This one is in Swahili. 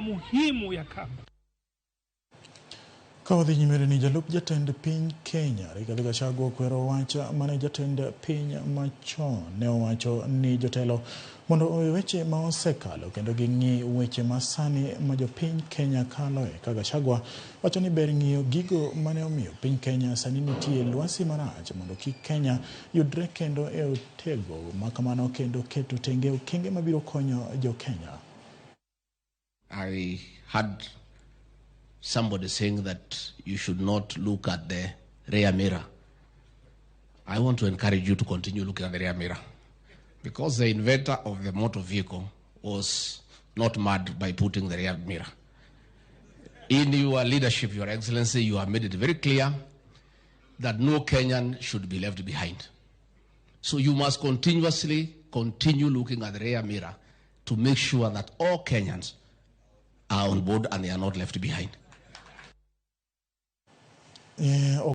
muhimu ya kamba. Kawadhi nyimere ni jalup jatend piny Kenya, Rigathi Gachagua kwero wacha mane jatend piny machon ne owacho ni jotelo mondo owe weche ma osekalo kendo ging'i weche masani ma jopiny Kenya kaloe. Ka Gachagua wacho ni ber ng'iyo gigo mane omiyo piny Kenya sani nitie lwasi marach mondo kik Kenya yudre kendo e otego makamano kendo keto tenge okenge mabiro konyo jo Kenya. I had somebody saying that you should not look at the rear mirror. I want to encourage you to continue looking at the rear mirror, because the inventor of the motor vehicle was not mad by putting the rear mirror. In your leadership, Your Excellency, you have made it very clear that no Kenyan should be left behind. So you must continuously continue looking at the rear mirror to make sure that all Kenyans are on board and they are not left behind. Yeah.